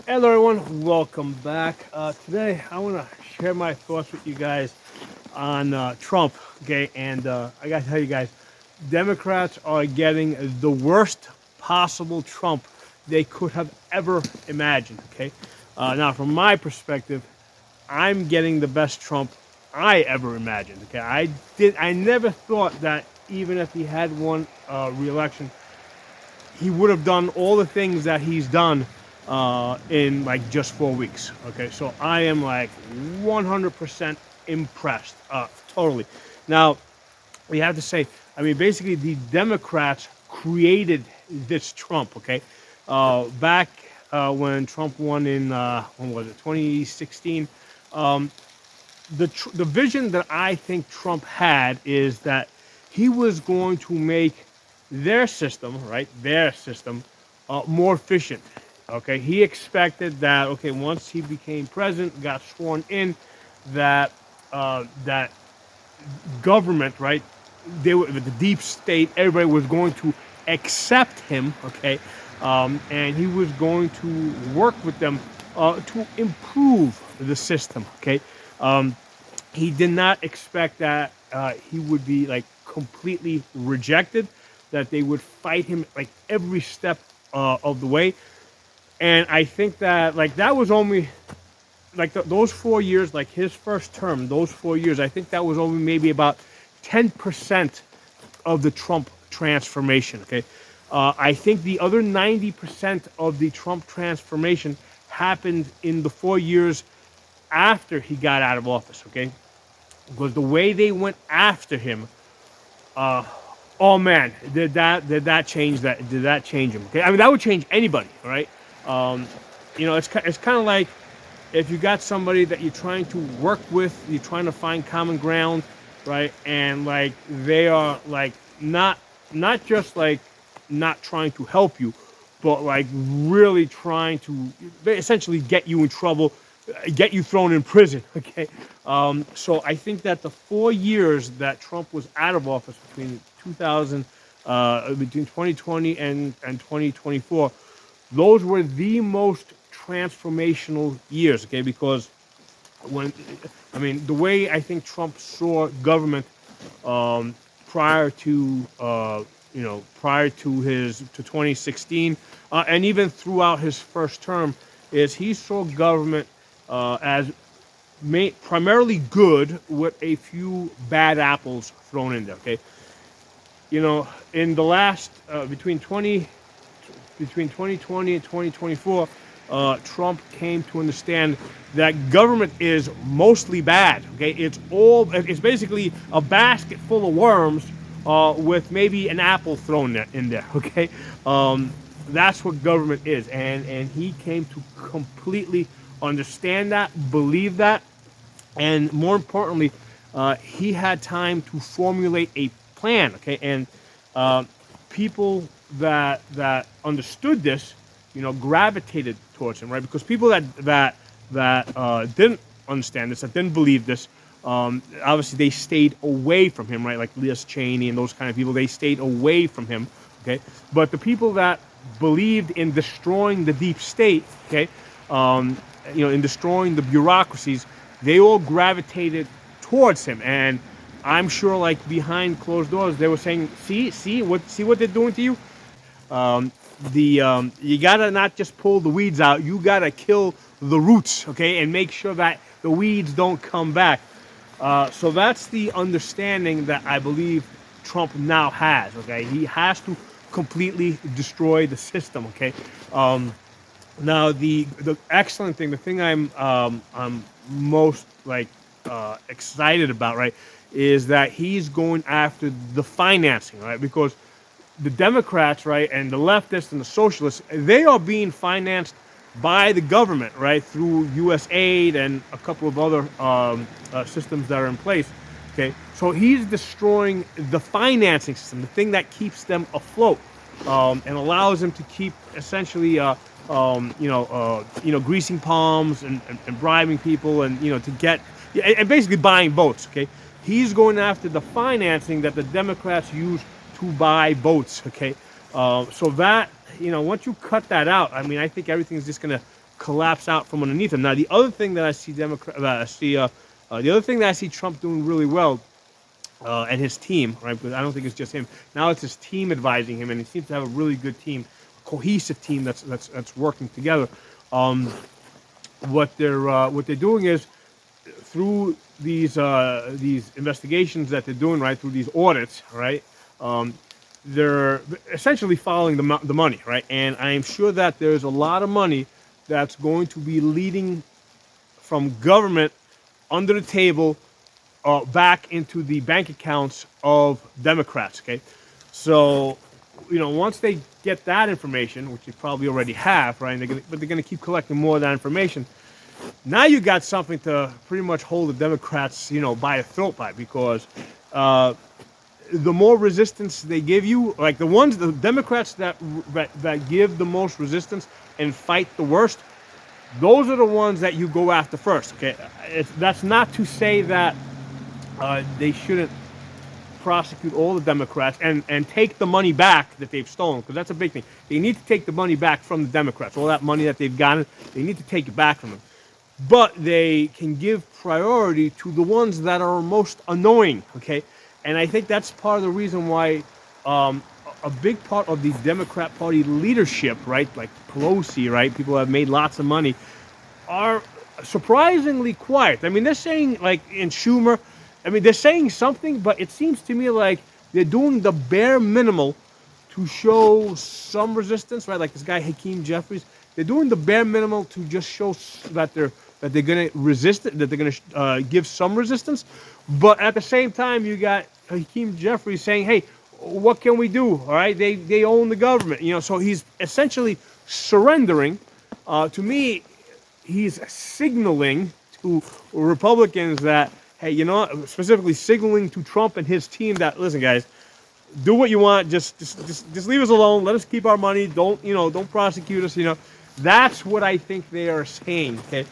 Hello, everyone. Welcome back. Today, I want to share my thoughts with you guys on Trump. Okay, and I got to tell you guys, Democrats are getting the worst possible Trump they could have ever imagined. Okay, now from my perspective, I'm getting the best Trump I ever imagined. Okay, I never thought that even if he had won re-election, he would have done all the things that he's done in like just 4 weeks. Okay, so I am like 100% impressed, totally. Now we have to say, I mean, basically the Democrats created this Trump. Okay, back when Trump won in when was it 2016. The vision that I think Trump had is that he was going to make their system, right, their system, more efficient. Okay, he expected that. Okay, once he became president, got sworn in, that government, right, the deep state, everybody was going to accept him. Okay, and he was going to work with them to improve the system. Okay, he did not expect that he would be like completely rejected, that they would fight him like every step of the way. And I think that like that was only like those 4 years, like his first term, those 4 years, I think that was only maybe about 10% of the Trump transformation. Okay, I think the other 90% of the Trump transformation happened in the 4 years after he got out of office. Okay, because the way they went after him, oh man, did that change that? Did that change him? Okay, I mean that would change anybody, right? Um, it's kind of like if you got somebody that you're trying to work with, you're trying to find common ground, right? And like they are like not just like not trying to help you, but like really trying to essentially get you in trouble, get you thrown in prison. Okay, so I think that the 4 years that Trump was out of office between 2000, between 2020 and 2024, those were the most transformational years. Okay, because when I mean the way I think Trump saw government prior to prior to his to 2016, and even throughout his first term, is he saw government as primarily good with a few bad apples thrown in there. Okay, in the last between 2020 and 2024, Trump came to understand that government is mostly bad. Okay, it's basically a basket full of worms with maybe an apple thrown in there. Okay, that's what government is, and he came to completely understand that, believe that, and more importantly, he had time to formulate a plan. Okay, and uh, people that understood this, gravitated towards him, right? Because people that didn't understand this, that didn't believe this, obviously they stayed away from him, right? Like Liz Cheney and those kind of people, they stayed away from him. Okay, but the people that believed in destroying the deep state, okay, um, in destroying the bureaucracies, they all gravitated towards him. And I'm sure, like behind closed doors, they were saying, see what they're doing to you." The You gotta not just pull the weeds out, you gotta kill the roots, okay, and make sure that the weeds don't come back. So that's the understanding that I believe Trump now has. Okay, he has to completely destroy the system. Okay, now the excellent thing, the thing I'm most like excited about, right, is that he's going after the financing, right, because the Democrats, right, and the leftists and the socialists, they are being financed by the government, right, through U.S. aid and a couple of other systems that are in place. Okay, so he's destroying the financing system, the thing that keeps them afloat, and allows them to keep essentially, greasing palms and bribing people, and to get, yeah, and basically buying votes. Okay, he's going after the financing that the Democrats use to buy votes. Okay, so that once you cut that out, I mean, I think everything is just gonna collapse out from underneath him. Now, the other thing that I see the other thing that I see Trump doing really well, and his team, right? Because I don't think it's just him. Now it's his team advising him, and he seems to have a really good team, cohesive team that's working together. What they're doing is through these investigations that they're doing, right, through these audits, right, they're essentially following the money, right, and I am sure that there's a lot of money that's going to be leading from government under the table back into the bank accounts of Democrats. Okay, so once they get that information, which they probably already have, right, but they're gonna keep collecting more of that information. Now you got something to pretty much hold the Democrats, by a throat by, because the more resistance they give you, like the Democrats that give the most resistance and fight the worst, those are the ones that you go after first. Okay, that's not to say that they shouldn't prosecute all the Democrats and take the money back that they've stolen, because that's a big thing. They need to take the money back from the Democrats. All that money that they've gotten, they need to take it back from them. But they can give priority to the ones that are most annoying, okay? And I think that's part of the reason why a big part of the Democrat Party leadership, right, like Pelosi, right, people who have made lots of money, are surprisingly quiet. I mean, they're saying, like, in Schumer, they're saying something, but it seems to me like they're doing the bare minimal to show some resistance, right? Like this guy Hakeem Jeffries, they're doing the bare minimal to just show that they're going to resist it, that they're going to give some resistance. But at the same time, you got Hakeem Jeffries saying, "Hey, what can we do?" All right, they own the government, So he's essentially surrendering. To me, he's signaling to Republicans that, hey, specifically signaling to Trump and his team that, listen, guys, do what you want. Just leave us alone. Let us keep our money. Don't prosecute us. That's what I think they are saying. Okay.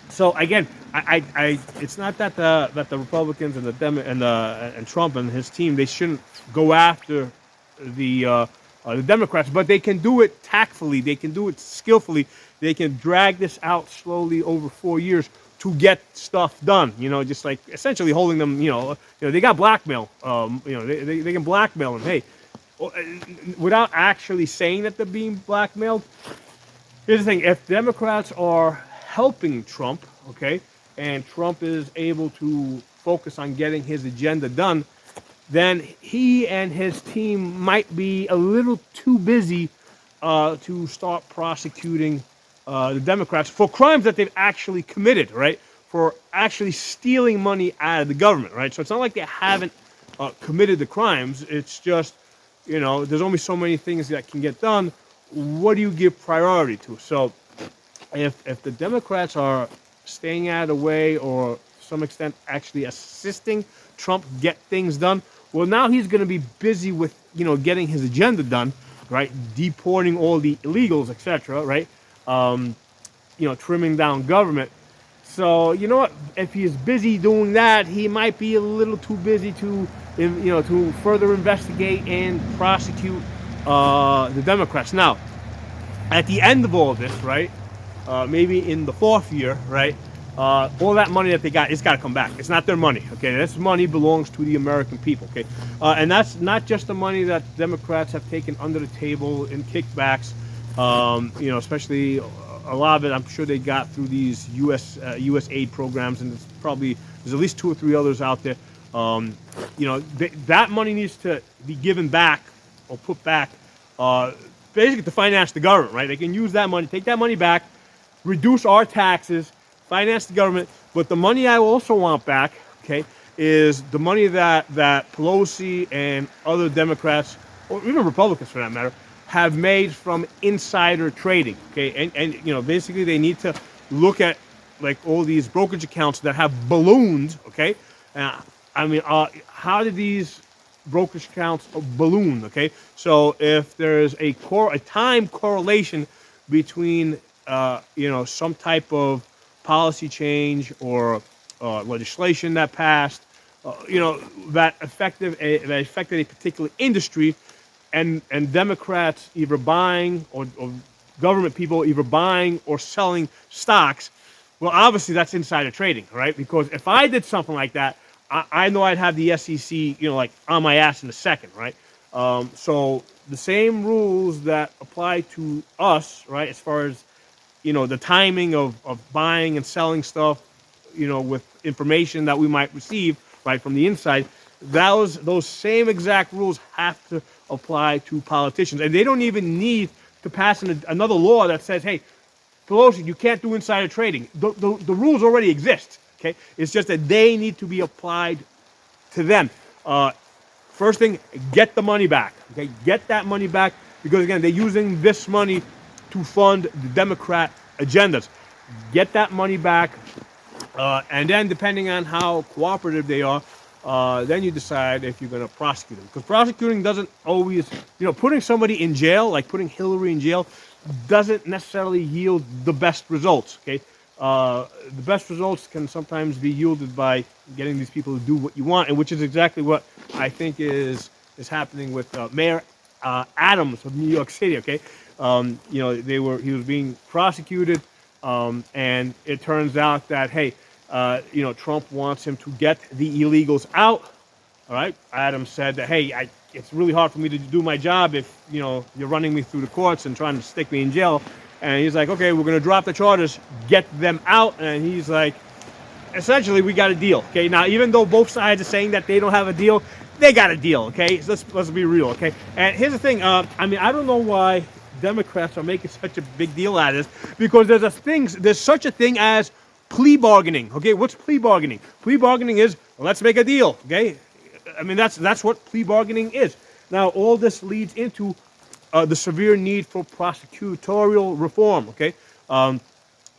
So again, I it's not that the Republicans and and Trump and his team, they shouldn't go after the Democrats, but they can do it tactfully. They can do it skillfully. They can drag this out slowly over 4 years to get stuff done, just like essentially holding them, they got blackmail, they can blackmail them. Hey, without actually saying that they're being blackmailed. Here's the thing: if Democrats are helping Trump, okay, and Trump is able to focus on getting his agenda done, then he and his team might be a little too busy to start prosecuting the Democrats for crimes that they've actually committed, right? For actually stealing money out of the government, right? So it's not like they haven't committed the crimes. It's just, there's only so many things that can get done. What do you give priority to? So if the Democrats are staying out of the way, or to some extent actually assisting Trump get things done, well, now he's going to be busy with, getting his agenda done, right? Deporting all the illegals, etc., right? Trimming down government. So, what? If he's busy doing that, he might be a little too busy to further investigate and prosecute the Democrats. Now, at the end of all of this, right, maybe in the fourth year, right, all that money that they got, it's got to come back. It's not their money, okay? This money belongs to the American people, okay? And that's not just the money that Democrats have taken under the table in kickbacks, especially a lot of it, I'm sure they got through these U.S. aid programs, and there's at least 2 or 3 others out there. That money needs to be given back or put back, basically to finance the government, right? They can use that money, take that money back, reduce our taxes, finance the government. But the money I also want back, okay, is the money that Pelosi and other Democrats, or even Republicans for that matter, have made from insider trading, okay? And basically they need to look at, like, all these brokerage accounts that have ballooned, okay? How did these brokerage accounts balloon, okay? So if there's a time correlation between, some type of policy change or legislation that passed, that affected a particular industry, and Democrats either buying or government people either buying or selling stocks, well, obviously that's insider trading, right? Because if I did something like that, I know I'd have the SEC, like on my ass in a second, right? So the same rules that apply to us, right, as far as the timing of buying and selling stuff, with information that we might receive right from the inside, those same exact rules have to apply to politicians, and they don't even need to pass another law that says, hey, Pelosi, you can't do insider trading. The rules already exist. Okay, it's just that they need to be applied to them. First thing, get the money back. Okay, get that money back, because again, they're using this money to fund the Democrat agendas. Get that money back, and then depending on how cooperative they are, then you decide if you're going to prosecute them. Because prosecuting doesn't always, putting somebody in jail, like putting Hillary in jail, doesn't necessarily yield the best results. Okay, the best results can sometimes be yielded by getting these people to do what you want, and which is exactly what I think is happening with Mayor Adams of New York City. Okay, he was being prosecuted, and it turns out that, hey, Trump wants him to get the illegals out. All right, Adams said that, hey, it's really hard for me to do my job if you're running me through the courts and trying to stick me in jail. And he's like, okay, we're going to drop the charges, get them out. And he's like, essentially, we got a deal. Okay, now even though both sides are saying that they don't have a deal, they got a deal. Okay, so let's be real. Okay, and here's the thing. I don't know why Democrats are making such a big deal out of this, because there's such a thing as plea bargaining. Okay, what's plea bargaining? Plea bargaining is, let's make a deal. Okay, that's what plea bargaining is. Now all this leads into the severe need for prosecutorial reform. Okay,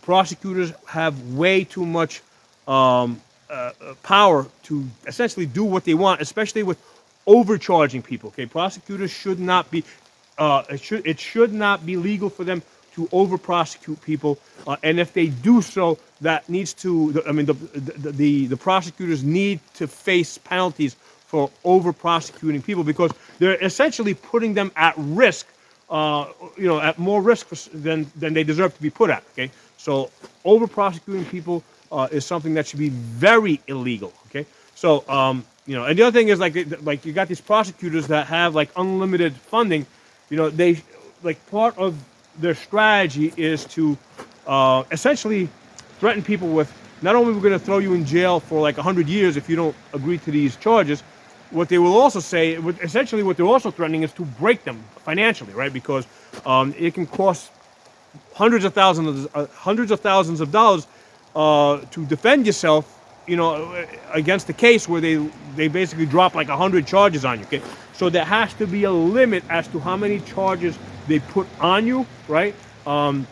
prosecutors have way too much power to essentially do what they want, especially with overcharging people. Okay, prosecutors should not be. It should not be legal for them to over prosecute people, and if they do so, that needs to. The prosecutors need to face penalties for over prosecuting people, because they're essentially putting them at risk, at more risk than they deserve to be put at. Okay, so over prosecuting people is something that should be very illegal. Okay, so and the other thing is, like you got these prosecutors that have like unlimited funding. They, like, part of their strategy is to essentially threaten people with, not only we're going to throw you in jail for like 100 years if you don't agree to these charges. What they will also say, essentially what they're also threatening, is to break them financially, right? Because it can cost hundreds of thousands of dollars to defend yourself, against the case where they basically drop like 100 charges on you. Okay, so there has to be a limit as to how many charges they put on you, right? And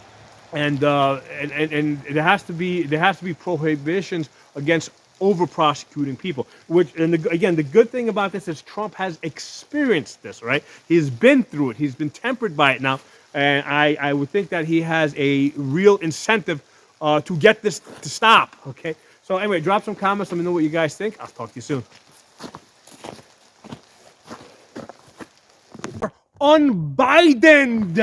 there has to be prohibitions against over prosecuting people. Again, the good thing about this is Trump has experienced this, right? He's been through it. He's been tempered by it now, and I would think that he has a real incentive to get this to stop. Okay. So anyway, drop some comments. Let me know what you guys think. I'll talk to you soon. Unbidened.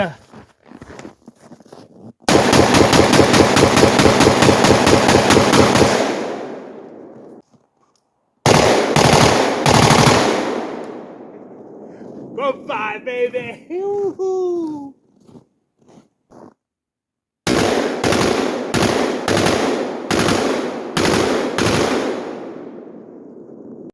Goodbye, baby.